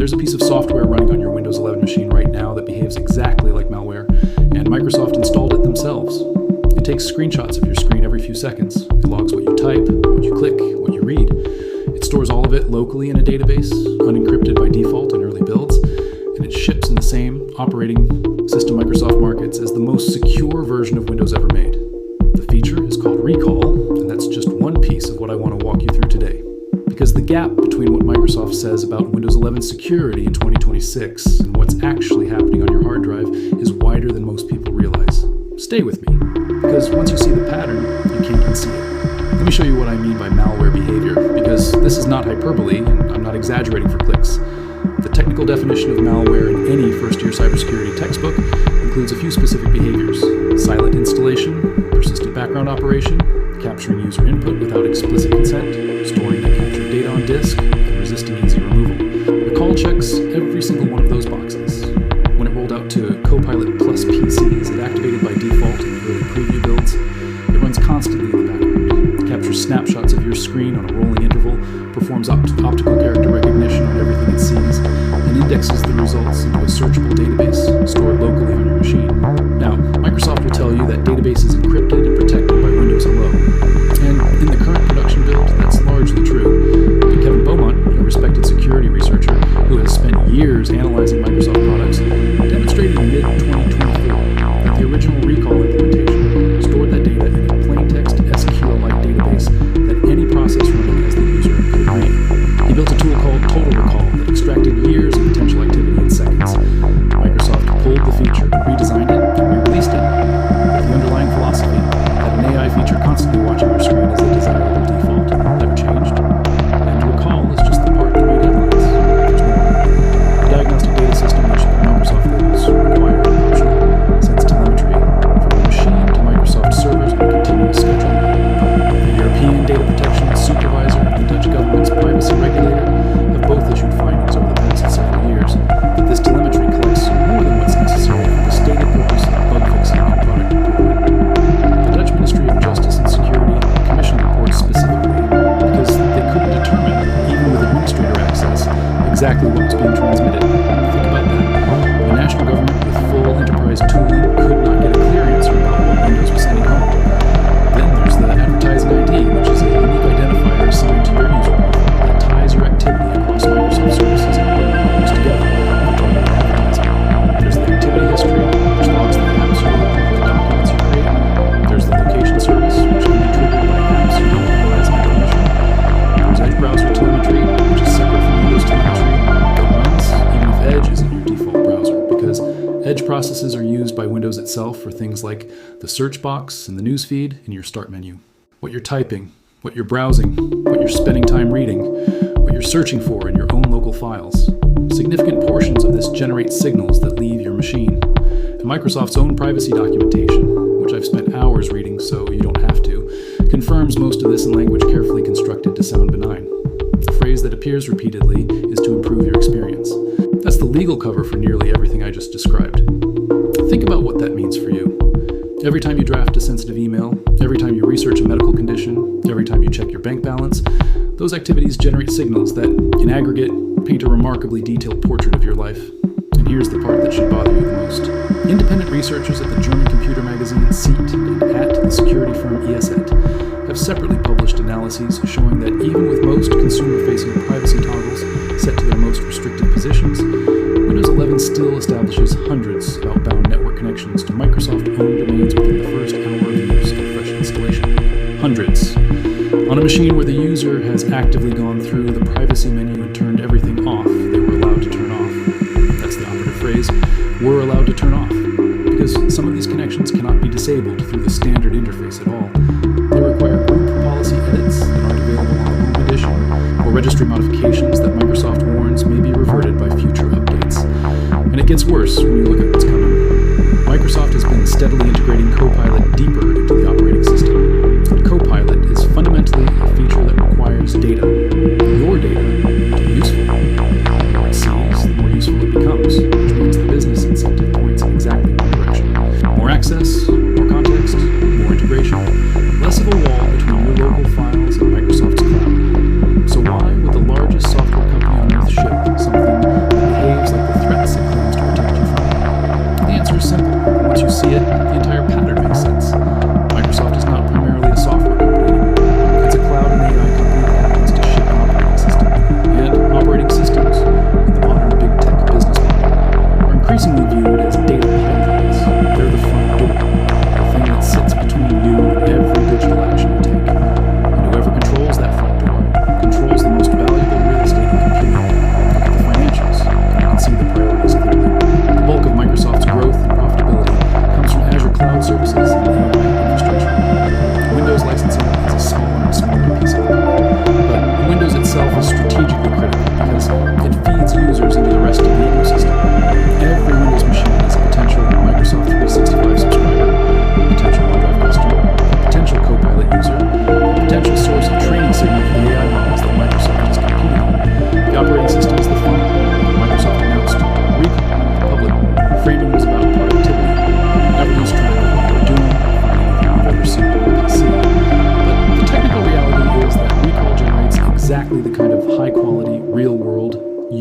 There's a piece of software running on your Windows 11 machine right now that behaves exactly like malware, and Microsoft installed it themselves. It takes screenshots of your screen every few seconds. It logs what you type, what you click, what you read. It stores all of it locally in a database, unencrypted by default in early builds, and it ships in the same operating system Microsoft markets as the most secure version of Windows ever made. The feature is called Recall, and that's just one piece of what I want to walk you through today. Because the gap between what Microsoft says about Windows 11 security in 2026 and what's actually happening on your hard drive is wider than most people realize. Stay with me, because once you see the pattern, you can't unsee it. Let me show you what I mean by malware behavior, because this is not hyperbole, and I'm not exaggerating for clicks. The technical definition of malware in any first-year cybersecurity textbook includes a few specific behaviors: silent installation, persistent background operation, capturing user input without explicit consent, storing captured data on disk, and resisting easy removal. Recall checks every single one of those boxes. When it rolled out to Copilot Plus PCs, it activated by default in the early preview builds. It runs constantly in the background. It captures snapshots of your screen on a rolling interval, performs optical character recognition on everything it sees, and indexes the results into a searchable database stored locally on your machine. Now, Microsoft will tell you that database is encrypted and protected by Windows Hello. And in the current production build, that's largely true. But Kevin Beaumont, a respected security researcher who has spent years analyzing Microsoft products, demonstrated in mid-2024 that the original Recall implementation stored that data in a plain-text SQL-like database that any process running as the user could read. He built a tool called Total Recall that extracted years of potential activity in seconds. Microsoft pulled the feature, redesigned it, and re-released it. But the underlying philosophy, that an AI feature constantly watching your screen is a desirable default, never changed. And Recall is just the part that made headlines. There's more. The diagnostic data system, which Microsoft labels required and optional, sends telemetry from the machine to Microsoft servers on a continuous schedule. The European Data Protection Supervisor and the Dutch government's privacy regulator have both issued findings over the past several years that this telemetry collects more than what's necessary for the stated purpose of bug fixing and product improvement. The Dutch Ministry of Justice and Security commissioned reports specifically because they couldn't determine, even with administrator access, exactly what was being transmitted. Think about that. A national government with full enterprise tooling could not get a clear answer about what Windows was sending home. Then there's the advertising ID, which is a unique identifier assigned to your user profile that ties your activity across Microsoft services and partners together for targeted advertising. There's the activity history, which logs the apps you open and the documents you create. There's the location service, which can be triggered by apps you don't authorize by permission. There's Edge browser telemetry, which is separate from Windows telemetry. It runs even if Edge isn't your default browser, because Edge processes are used by Windows itself for things like the search box and the news feed in your start menu. What you're typing, what you're browsing, what you're spending time reading, what you're searching for in your own local files. Significant portions of this generate signals that leave your machine. And Microsoft's own privacy documentation, which I've spent hours reading so you don't have to, confirms most of this in language carefully constructed to sound benign. The phrase that appears repeatedly is to improve your experience. That's the legal cover for nearly everything I just described. Think about what that means for you. Every time you draft a sensitive email, every time you research a medical condition, every time you check your bank balance, those activities generate signals that, in aggregate, paint a remarkably detailed portrait of your life. And here's the part that should bother you the most. Independent researchers at the German computer magazine SEAT and at the security firm ESET have separately published analyses showing that even with most consumer-facing privacy toggles set to their most restricted positions, Windows 11 still establishes hundreds of outbound network connections to Microsoft-owned domains within the first hour of use of fresh installation. Hundreds. On a machine where the user has actively gone through the privacy menu and turned everything off they were allowed to turn off. That's the operative phrase, were allowed to turn off, because some of these connections cannot be disabled through the standard interface at all. They require group policy edits that aren't available on the Home Edition, or registry modifications that Microsoft warns may be reverted by future updates. And it gets worse when you look at what's coming. Microsoft has been steadily integrating Copilot deeper into the operating system. And Copilot is fundamentally a feature that requires data, your data, to be useful. The more it sees, the more useful it becomes, which means the business incentive points in exactly one direction. More access, more context, more integration, less of a wall between your local files and Microsoft's cloud. So why would the largest software company on earth ship something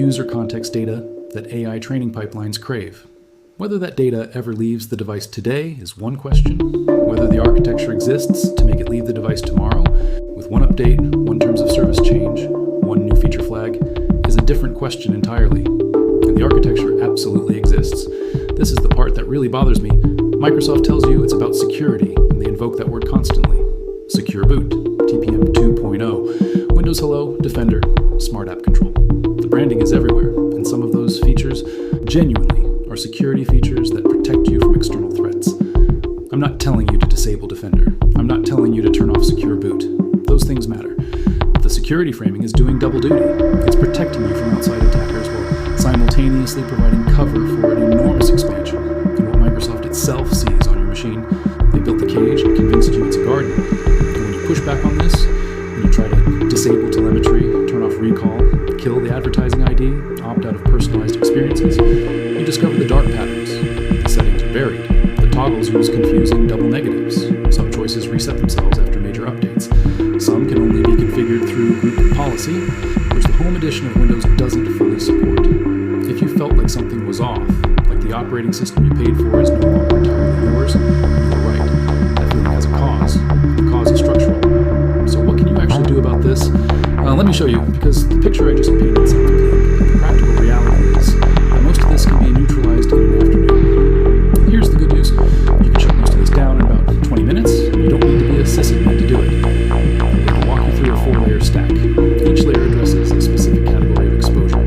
user context data that AI training pipelines crave. Whether that data ever leaves the device today is one question. Whether the architecture exists to make it leave the device tomorrow, with one update, one terms of service change, one new feature flag, is a different question entirely. And the architecture absolutely exists. This is the part that really bothers me. Microsoft tells you it's about security, and they invoke that word constantly. Secure boot, TPM 2.0, Windows Hello, Defender, Smart App Control. The branding is everywhere, and some of those features genuinely are security features that protect you from external threats. I'm not telling you to disable Defender. I'm not telling you to turn off Secure Boot. Those things matter. But the security framing is doing double duty. It's protecting you from outside attackers while simultaneously providing cover for an enormous expansion in what Microsoft itself sees on your machine. They built the cage and convinced you it's a garden. And when you push back on this, when you try to disable telemetry, turn off recall, kill the advertising ID, opt out of personalized experiences, you discover the dark patterns. The settings are buried. The toggles use confusing double negatives. Some choices reset themselves after major updates. Some can only be configured through group policy, which the Home Edition of Windows doesn't fully support. If you felt like something was off, like the operating system you paid for is no longer entirely yours, you were right. That feeling has a cause. The cause is structural. So what can you actually do about this? Let me show you, because the picture I just painted sounds bleak, but the practical reality is that most of this can be neutralized in an afternoon. Here's the good news. You can shut most of this down in about 20 minutes, and you don't need to be a sysadmin to do it. I'm going to walk you through a 4-layer stack. Each layer addresses a specific category of exposure.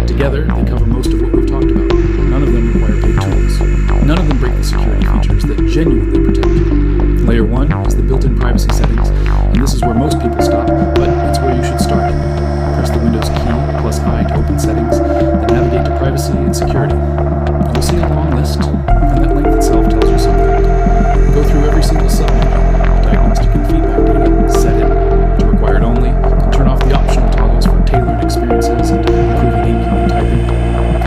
Together, they cover most of what we've talked about. None of them require paid tools. None of them break the security features that genuinely protect you. Layer 1 is the built-in privacy settings, and this is where most people stop, but it's where you should start. Press the Windows key plus I to open settings, then navigate to privacy and security. You'll see a long list, and that length itself tells you something. Go through every single submenu, diagnostic and feedback data, set it to required only, and turn off the optional toggles for tailored experiences and improving inking and typing.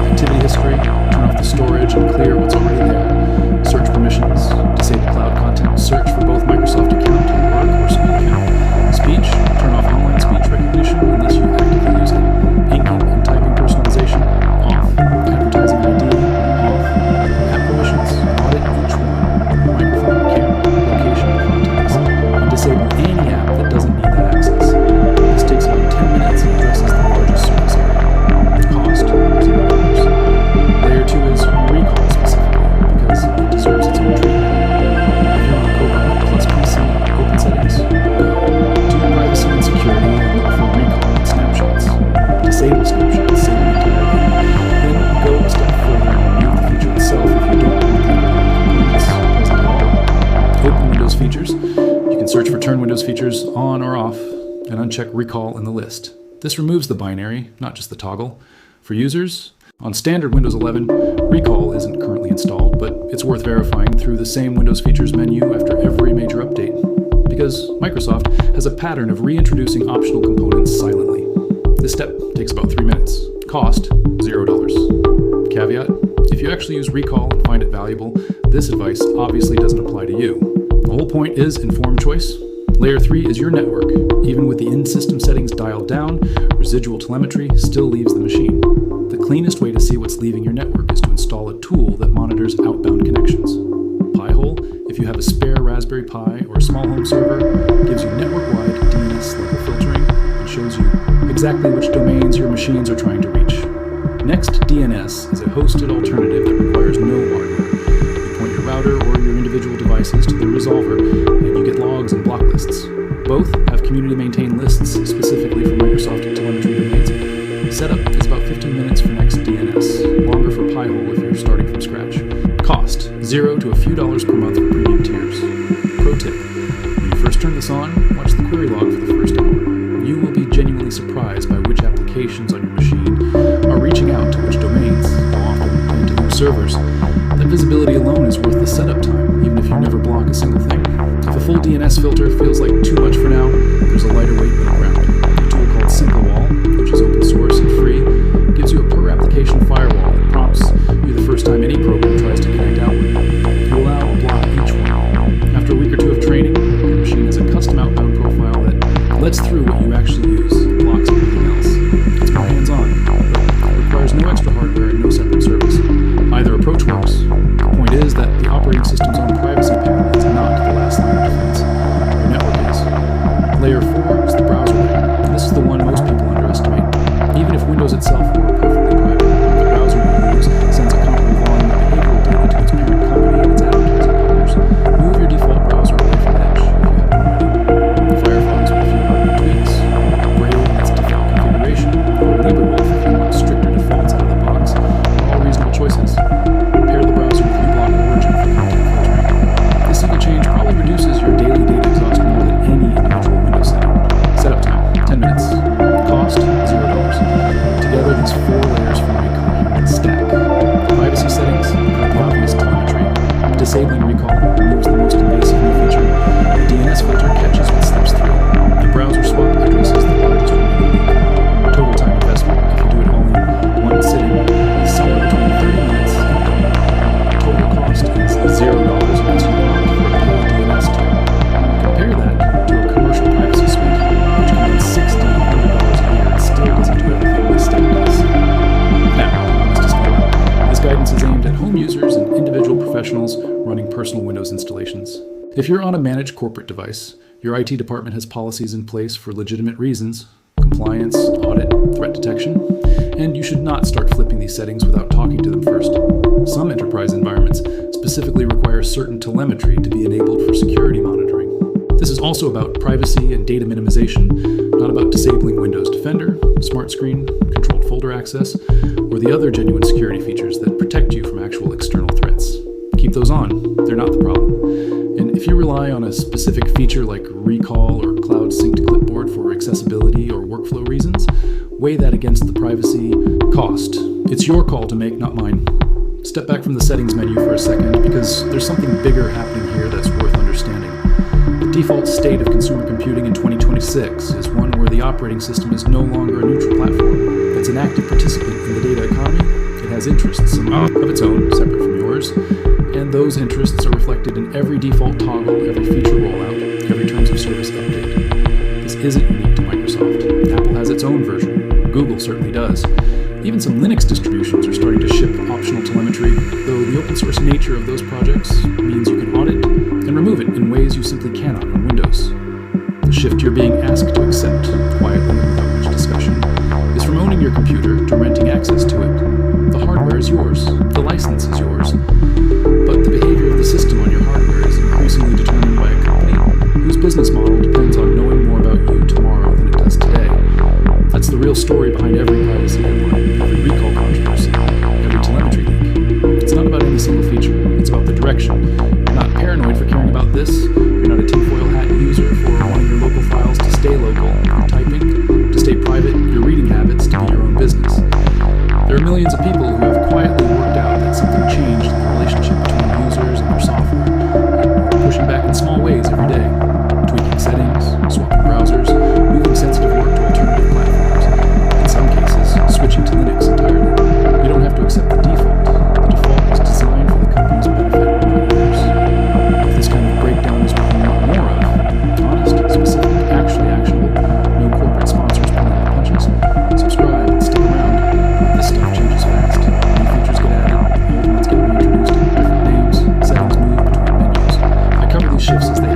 Activity history, turn off the storage and clear what's already there. Search permissions, disable cloud content, search for both Microsoft account and work or school account. Speech, turn off online speech recognition unless you actively use it. Inking and typing personalization, off. Advertising ID, off. App permissions, audit each one. Microphone, camera, location, contacts. And disable any app that doesn't need that access. This takes about 10 minutes and addresses the largest surface area. Cost, $0. Layer 2 is recall specifically, because it deserves its own treatment. If you're on Cobalt plus PC, open settings, go. Do privacy and security and look for recall and snapshots. Disable snapshots, save the entire thing. Then go a step further and remove the feature itself if you don't want the components present at all. Open Windows features. You can search for turn Windows features on or off and uncheck recall in the list. This removes the binary, not just the toggle. For users, on standard Windows 11, recall isn't currently installed, but it's worth verifying through the same Windows features menu after every major update, because Microsoft has a pattern of reintroducing optional components silently. This step takes about 3 minutes. Cost, $0. Caveat, if you actually use recall and find it valuable, this advice obviously doesn't apply to you. The whole point is informed choice. Layer 3 is your network. Even with the in-system settings dialed down, residual telemetry still leaves the machine. The cleanest way to see what's leaving your network is to install a tool that monitors outbound connections. Pi-hole, if you have a spare Raspberry Pi or a small home server, gives you network-wide DNS level filtering and shows you exactly which domains your machines are trying to reach. Next, DNS is a hosted alternative that requires no hardware. You point your router or your individual devices to the resolver, and you get logs and block lists. Both have community-maintained lists specifically for Microsoft telemetry domains. Setup is about 15 minutes for next DNS, longer for Pi-hole if you're starting from scratch. Cost, $0 to a few dollars per month for premium tiers. Pro tip, when you first turn this on, watch the query log for the first hour. You will be genuinely surprised by which applications on your machine are reaching out to which domains, how often, and to whose servers. That visibility alone is worth the setup time, even if you never block a single thing. If a full DNS filter feels like too much for now, there's a lighter weight middle ground. A tool called SimpleWall, which is open source and free, gives you a per-application firewall that prompts you the first time any program tries to connect outward. You allow a block each one. After a week or two of training, your machine has a custom outbound profile that lets through what you actually use and blocks everything else. It's more hands-on, but itself were perfectly private. The browser you use sends a comparable volume of behavioral data to its parent company and its advertising partners. Move your default browser away from Edge if you haven't already. Firefox with a few hardware tweaks, Brave in its default configuration, or LibreWolf if you want stricter defaults out of the box are all reasonable choices. Pair the browser with uBlock Origin for content filtering. This single change probably reduces your daily data exhaust more than any individual Windows setting. Setup time, 10 minutes. Cost, $0. Together, these 4 layers form a coherent stack. Privacy settings, the obvious telemetry. Disabling recall removes the most invasive new feature. The DNS filter catches what slips through. The browser swap addresses the largest remaining leak. Total time investment, if you do it all in one sitting, is somewhere between 30 minutes and 30. Total cost is $0 unless you opt for a paid DNS tier. Compare that to a commercial privacy suite, which can run $1,600 a year and still doesn't do everything this stack does. Now, honest disclaimer, this guidance is aimed at home users and individual professionals running personal Windows installations. If you're on a managed corporate device, your IT department has policies in place for legitimate reasons, compliance, audit, threat detection, and you should not start flipping these settings without talking to them first. Some enterprise environments specifically require certain telemetry to be enabled for security monitoring. This is also about privacy and data minimization, not about disabling Windows Defender, Smart Screen, controlled folder access, or the other genuine security features that protect you from actual external threats. Keep those on, they're not the problem. And if you rely on a specific feature like recall or cloud synced clipboard for accessibility or workflow reasons, weigh that against the privacy cost. It's your call to make, not mine. Step back from the settings menu for a second because there's something bigger happening here that's worth understanding. The default state of consumer computing in 2026 is one where the operating system is no longer a neutral platform. It's an active participant in the data economy. It has interests of its own, separate from yours, and those interests are reflected in every default toggle, every feature rollout, every terms of service update. This isn't unique to Microsoft. Apple has its own version. Google certainly does. Even some Linux distributions are starting to ship optional telemetry, though the open source nature of those projects means you can audit and remove it in ways you simply cannot on Windows. The shift you're being asked to accept, quietly and without much discussion, is from owning your computer to renting access to it. The hardware is yours, the license is yours, but the behavior of the system on your hardware is increasingly determined by a company whose business model depends on knowing more about you tomorrow than it does today. That's the real story behind every privacy headline, every recall controversy, every telemetry leak. It's not about any single feature, it's about the direction. You're not paranoid for caring about this, you're not a tinfoil hat user for wanting your local files to stay local, your typing, to stay private, your reading habits to be your own business. There are millions of people who have quietly worked out that something changed in the relationship between users and their software, and are pushing back in small ways every day, tweaking settings, swapping browsers, moving sensitive work to alternative platforms, in some cases, switching to Linux entirely. You don't have to accept the default. The default was designed for the company's benefit, not yours. If this kind of breakdown is what you want more of, honest, specific, actually actionable, no corporate sponsors pulling the punches, subscribe and stick around. This stuff changes fast. New features get added, old ones get reintroduced under different names, settings move between menus. I cover these shifts as they